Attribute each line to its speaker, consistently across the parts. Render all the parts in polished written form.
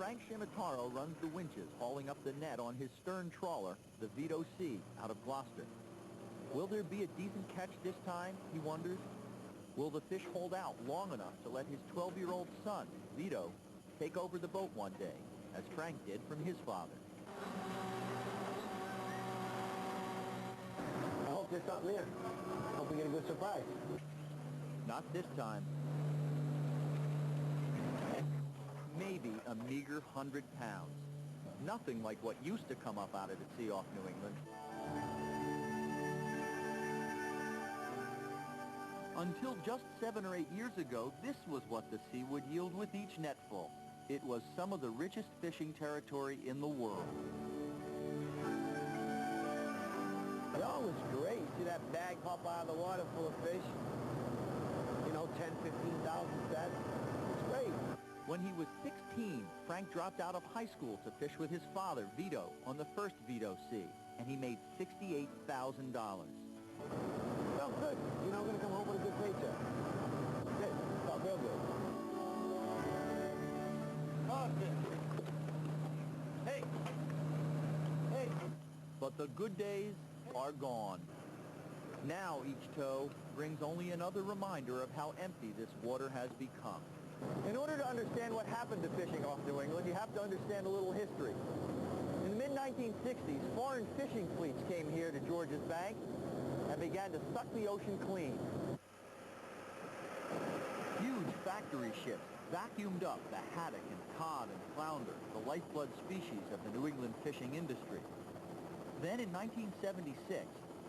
Speaker 1: Frank Shimataro runs the winches hauling up the net on his stern trawler, the Vito C, out of Gloucester. Will there be a decent catch this time, he wonders? Will the fish hold out long enough to let his 12-year-old son, Vito, take over the boat one day, as Frank did from his father?
Speaker 2: I hope there's something there. I hope we get a good surprise.
Speaker 1: Not this time. Maybe a meager 100 pounds. Nothing like what used to come up out of the sea off New England. Until just 7 or 8 years ago, this was what the sea would yield with each netful. It was some of the richest fishing territory in the world.
Speaker 2: Oh, it was great. See that bag pop out of the water full of fish? You know, 10, 15,000 sets. It's great.
Speaker 1: When he was 16, Frank dropped out of high school to fish with his father, Vito, on the first Vito C, and he made $68,000.
Speaker 2: Felt good. You know, I'm going to come home with a good paycheck. Good. Felt real good. Oh, hey! Hey!
Speaker 1: But the good days are gone. Now each tow brings only another reminder of how empty this water has become. In order to understand what happened to fishing off New England, you have to understand a little history. In the mid-1960s, foreign fishing fleets came here to George's Bank and began to suck the ocean clean. Huge factory ships vacuumed up the haddock and cod and flounder, the lifeblood species of the New England fishing industry. Then in 1976,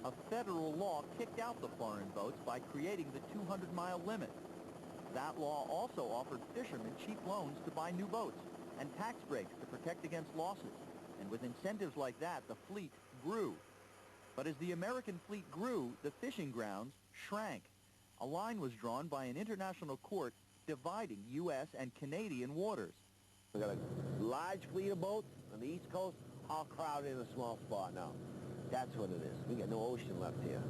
Speaker 1: a federal law kicked out the foreign boats by creating the 200-mile limit. That law also offered fishermen cheap loans to buy new boats and tax breaks to protect against losses. And with incentives like that, the fleet grew. But as the American fleet grew, the fishing grounds shrank. A line was drawn by an international court dividing U.S. and Canadian waters.
Speaker 2: We got a large fleet of boats on the East Coast, all crowded in a small spot now. That's what it is. We got no ocean left here.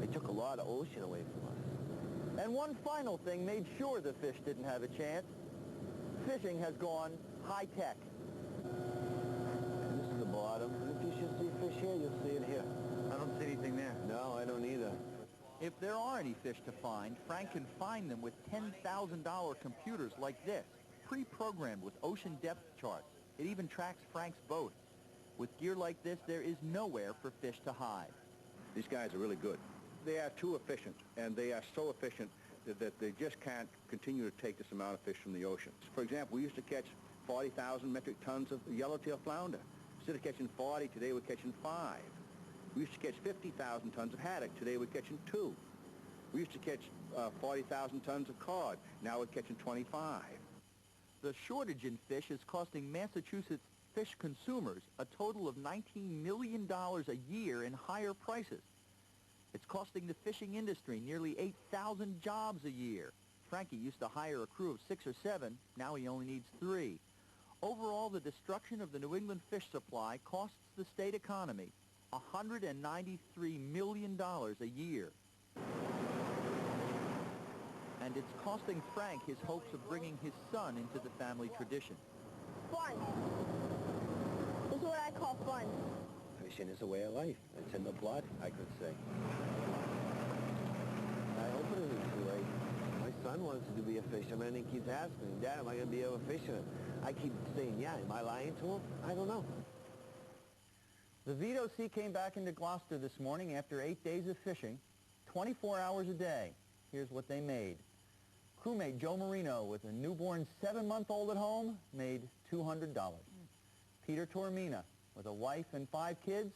Speaker 2: They took a lot of ocean away from us.
Speaker 1: And one final thing made sure the fish didn't have a chance. Fishing has gone high-tech.
Speaker 2: This is the bottom. If you should see fish here, you'll see it here.
Speaker 1: I don't see anything there.
Speaker 2: No, I don't either.
Speaker 1: If there are any fish to find, Frank can find them with $10,000 computers like this, pre-programmed with ocean depth charts. It even tracks Frank's boat. With gear like this, there is nowhere for fish to hide.
Speaker 3: These guys are really good. They are too efficient, and they are so efficient that they just can't continue to take this amount of fish from the ocean. For example, we used to catch 40,000 metric tons of yellowtail flounder. Instead of catching 40, today we're catching 5. We used to catch 50,000 tons of haddock. Today we're catching 2. We used to catch 40,000 tons of cod. Now we're catching 25.
Speaker 1: The shortage in fish is costing Massachusetts fish consumers a total of $19 million a year in higher prices. It's costing the fishing industry nearly 8,000 jobs a year. Frankie used to hire a crew of 6 or 7. Now he only needs 3. Overall, the destruction of the New England fish supply costs the state economy $193 million a year. And it's costing Frank his hopes of bringing his son into the family tradition.
Speaker 4: Fun. This is what I call fun.
Speaker 2: Fishing is a way of life. It's in the blood, I could say. I hope it isn't too late. My son wants to be a fisherman and he keeps asking me, Dad, am I going to be able to fish him? I keep saying, yeah. Am I lying to him? I don't know.
Speaker 1: The Vito C came back into Gloucester this morning after 8 days of fishing, 24 hours a day. Here's what they made. Crewmate Joe Marino, with a newborn 7-month-old at home, made $200. Peter Tormina, with a wife and 5 kids,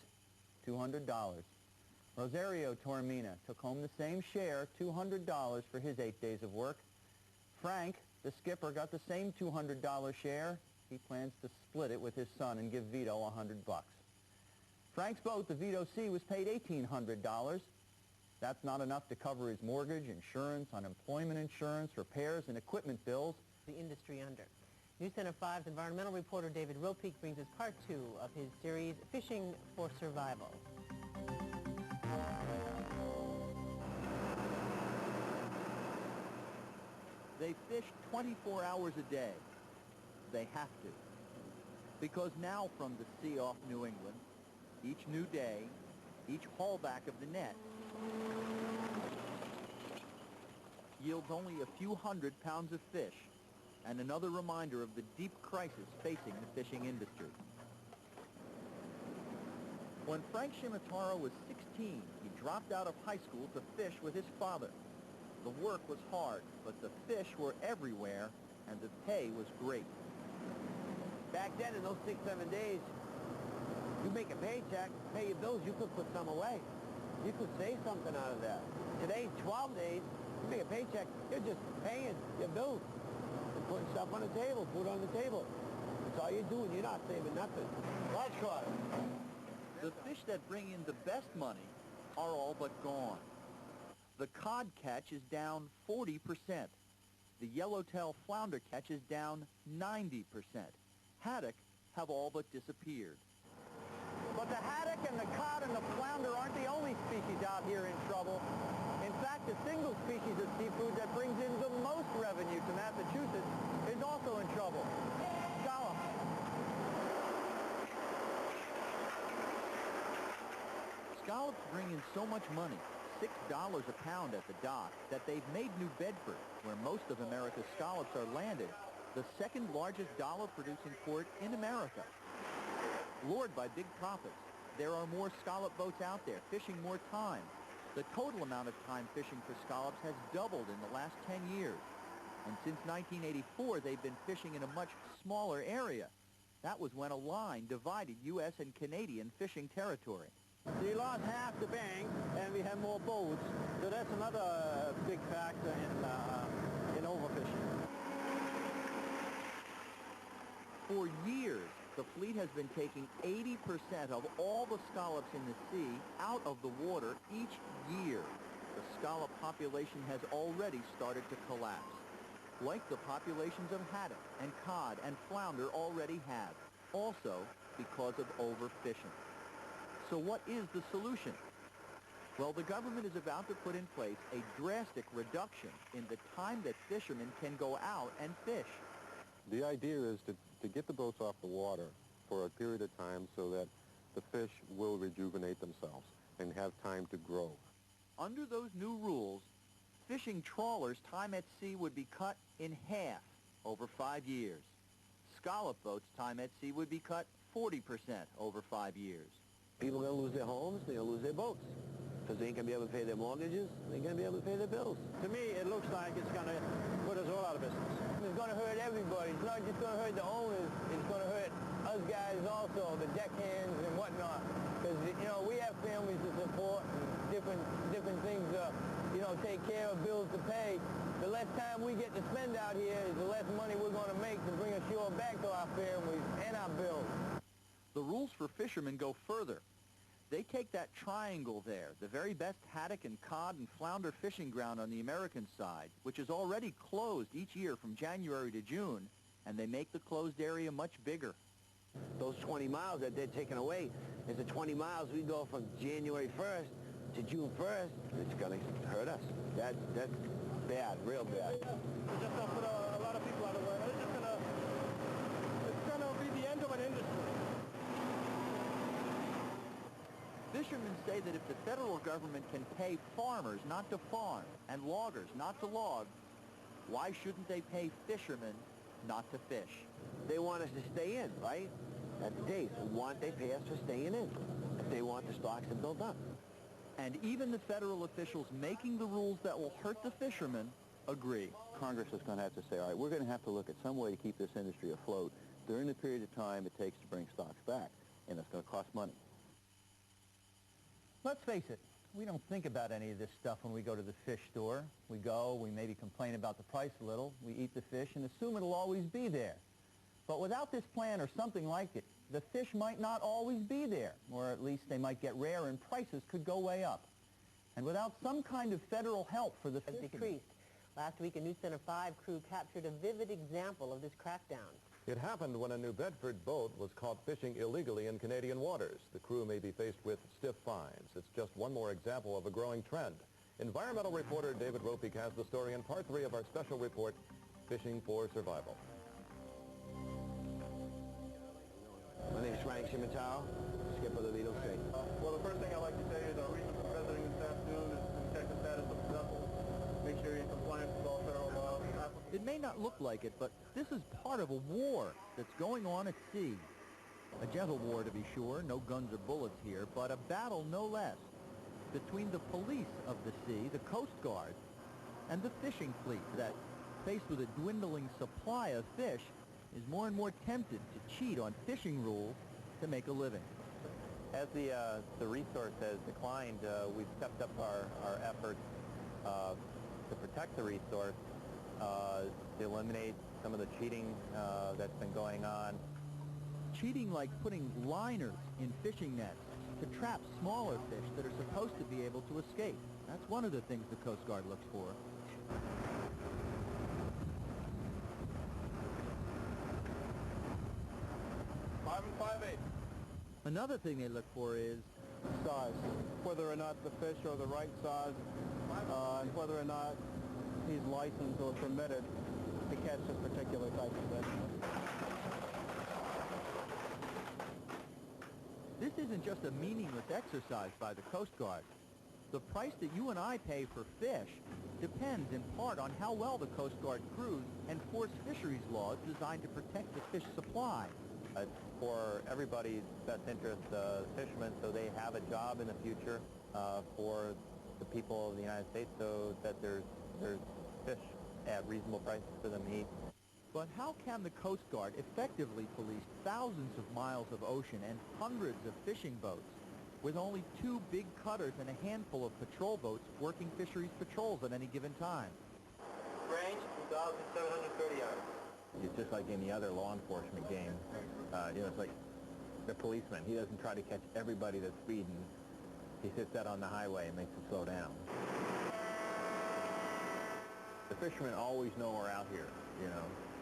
Speaker 1: $200. Rosario Tormina took home the same share, $200 for his 8 days of work. Frank, the skipper, got the same $200 share. He plans to split it with his son and give Vito $100. Frank's boat, the Vito C, was paid $1,800. That's not enough to cover his mortgage, insurance, unemployment insurance, repairs, and equipment bills.
Speaker 5: The industry under. News Center 5's environmental reporter David Ropeek brings us part 2 of his series, Fishing for Survival.
Speaker 1: They fished 24 hours a day. they have to. Because now from the sea off New England, each new day, each haulback of the net yields only a few hundred pounds of fish, and another reminder of the deep crisis facing the fishing industry. When Frank Shimataro was 16, he dropped out of high school to fish with his father. The work was hard, but the fish were everywhere, and the pay was great.
Speaker 2: Back then, in those 6-7 days, you make a paycheck, pay your bills, you could put some away. You could save something out of that. Today, 12 days, you make a paycheck, you're just paying your bills and putting stuff on the table, food on the table. That's all you're doing. You're not saving nothing. Watch caught.
Speaker 1: The fish that bring in the best money are all but gone. The cod catch is down 40%. The yellowtail flounder catch is down 90%. Haddock have all but disappeared. But the haddock and the cod and the flounder aren't the only species out here in trouble. In fact, the single species of seafood that brings in the most revenue to Massachusetts is also in trouble. Scallop. Scallops bring in so much money, $6 a pound at the dock, that they've made New Bedford, where most of America's scallops are landed, the second largest dollar-producing port in America. Lured by big profits, there are more scallop boats out there, fishing more time. The total amount of time fishing for scallops has doubled in the last 10 years. And since 1984, they've been fishing in a much smaller area. That was when a line divided U.S. and Canadian fishing territory.
Speaker 2: We lost half the bank, and we have more boats, so that's another big factor in overfishing.
Speaker 1: For years, the fleet has been taking 80% of all the scallops in the sea out of the water each year. The scallop population has already started to collapse, like the populations of haddock and cod and flounder already have, also because of overfishing. So what is the solution? Well, the government is about to put in place a drastic reduction in the time that fishermen can go out and fish.
Speaker 6: The idea is to get the boats off the water for a period of time so that the fish will rejuvenate themselves and have time to grow.
Speaker 1: Under those new rules, fishing trawlers' time at sea would be cut in half over 5 years. Scallop boats' time at sea would be cut 40% over 5 years.
Speaker 2: People are going to lose their homes, they're going to lose their boats, because they ain't going to be able to pay their mortgages, they ain't going to be able to pay their bills. To me, it looks like it's going to put us all out of business. It's going to hurt everybody. It's not just going to hurt the owners, it's going to hurt us guys also, the deckhands and whatnot. Because, you know, we have families to support and different things, take care of, bills to pay. The less time we get to spend out here, the less money we're going to make to bring ashore back to our families and our bills.
Speaker 1: The rules for fishermen go further. They take that triangle there, the very best haddock and cod and flounder fishing ground on the American side, which is already closed each year from January to June, and they make the closed area much bigger.
Speaker 2: Those 20 miles that they're taking away is the 20 miles we go from January 1st to June 1st. It's going to hurt us. That's bad, real bad.
Speaker 7: It's just going to put a lot of people out of work. It's going to be the end of an industry.
Speaker 1: Fishermen say that if the federal government can pay farmers not to farm and loggers not to log, why shouldn't they pay fishermen not to fish?
Speaker 2: They want us to stay in, right? At the days, they pay us for staying in if they want the stocks to build up.
Speaker 1: And even the federal officials making the rules that will hurt the fishermen agree.
Speaker 3: Congress is going to have to say, all right, we're going to have to look at some way to keep this industry afloat during the period of time it takes to bring stocks back, and it's going to cost money.
Speaker 1: Let's face it, we don't think about any of this stuff when we go to the fish store. We go, we maybe complain about the price a little, we eat the fish and assume it'll always be there. But without this plan or something like it, the fish might not always be there, or at least they might get rare and prices could go way up. And without some kind of federal help for the fish
Speaker 5: decreased. Last week, a News Center 5 crew captured a vivid example of this crackdown.
Speaker 6: It happened when a New Bedford boat was caught fishing illegally in Canadian waters. The crew may be faced with stiff fines. It's just one more example of a growing trend. Environmental reporter David Ropeek has the story in part 3 of our special report, Fishing for Survival.
Speaker 2: Fisherman Tao, skipper of the Vito Sea.
Speaker 7: Well, the first thing I'd like to tell you is our reason for visiting this afternoon is to check the status of the vessel, make sure you're in compliance with all federal laws.
Speaker 1: It may not look like it, but this is part of a war that's going on at sea. A gentle war, to be sure, no guns or bullets here, but a battle no less between the police of the sea, the Coast Guard, and the fishing fleet that, faced with a dwindling supply of fish, is more and more tempted to cheat on fishing rules to make a living.
Speaker 2: As the resource has declined, we've stepped up our efforts to protect the resource, to eliminate some of the cheating that's been going on.
Speaker 1: Cheating like putting liners in fishing nets to trap smaller fish that are supposed to be able to escape. That's one of the things the Coast Guard looks for.
Speaker 7: Five and 5/8.
Speaker 1: Another thing they look for is
Speaker 7: Size, whether or not the fish are the right size, and whether or not he's licensed or permitted to catch this particular type of fish.
Speaker 1: this isn't just a meaningless exercise by the Coast Guard. The price that you and I pay for fish depends in part on how well the Coast Guard crews enforce fisheries laws designed to protect the fish supply.
Speaker 2: It's for everybody's best interest, fishermen, so they have a job in the future, for the people of the United States, so that there's fish at reasonable prices for them to eat.
Speaker 1: But how can the Coast Guard effectively police thousands of miles of ocean and hundreds of fishing boats with only 2 big cutters and a handful of patrol boats working fisheries patrols at any given time?
Speaker 7: Range 2,730 yards.
Speaker 2: It's just like any other law enforcement game. It's like the policeman. He doesn't try to catch everybody that's speeding. He sits out on the highway and makes them slow down. The fishermen always know we're out here.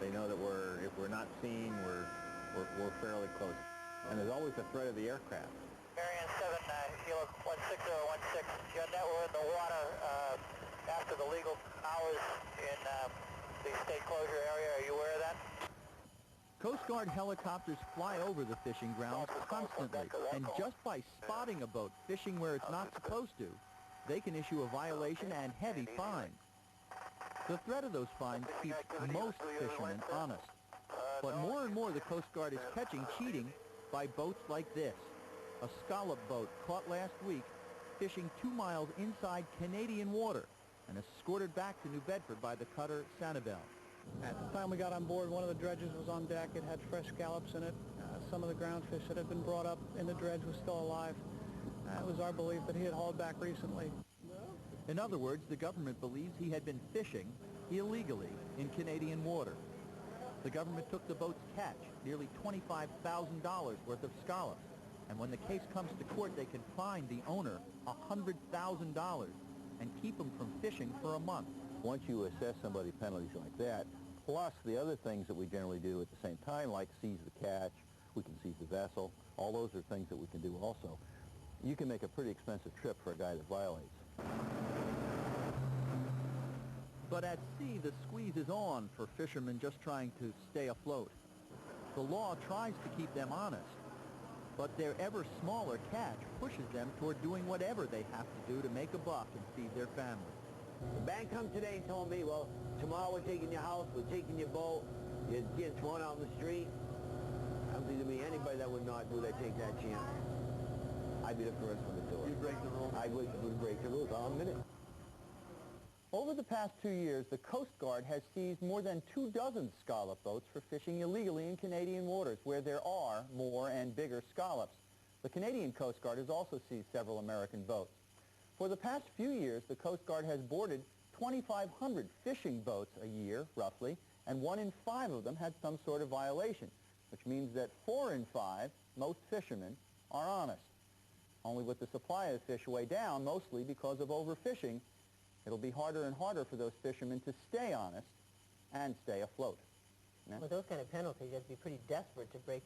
Speaker 2: They know that if we're not seen, we're fairly close. And there's always the threat of the aircraft.
Speaker 8: Marion 7, Kilo 16016. You know, we're in the water after the legal hours in the state closure area. Are you aware of that?
Speaker 1: Coast Guard helicopters fly over the fishing grounds constantly, and just by spotting a boat fishing where it's not supposed to, they can issue a violation and heavy fines. The threat of those fines keeps most fishermen honest. But more and more the Coast Guard is catching cheating by boats like this. A scallop boat caught last week fishing 2 miles inside Canadian water and escorted back to New Bedford by the cutter Sanibel.
Speaker 7: At the time we got on board, one of the dredges was on deck. It had fresh scallops in it. Some of the groundfish that had been brought up in the dredge was still alive. It was our belief that he had hauled back recently.
Speaker 1: In other words, the government believes he had been fishing illegally in Canadian water. The government took the boat's catch, nearly $25,000 worth of scallops. And when the case comes to court, they can fine the owner $100,000 and keep him from fishing for a month.
Speaker 3: Once you assess somebody penalties like that, plus the other things that we generally do at the same time, like seize the catch, we can seize the vessel, all those are things that we can do also. You can make a pretty expensive trip for a guy that violates.
Speaker 1: But at sea, the squeeze is on for fishermen just trying to stay afloat. The law tries to keep them honest, but their ever smaller catch pushes them toward doing whatever they have to do to make a buck and feed their family.
Speaker 2: The bank come today and told me, well, tomorrow we're taking your house, we're taking your boat, you're getting thrown out in the street. I don't think there'd be anybody that would not do that, take that chance. I'd be the first one to do it.
Speaker 7: You break the rules.
Speaker 2: I would break the rules all in a minute.
Speaker 1: Over the past 2 years, the Coast Guard has seized more than 24 scallop boats for fishing illegally in Canadian waters, where there are more and bigger scallops. The Canadian Coast Guard has also seized several American boats. For the past few years, the Coast Guard has boarded 2,500 fishing boats a year, roughly, and 1 in 5 of them had some sort of violation, which means that 4 in 5, most fishermen, are honest. Only with the supply of fish way down, mostly because of overfishing, it'll be harder and harder for those fishermen to stay honest and stay afloat.
Speaker 5: With those kind of penalties, you have to be pretty desperate to break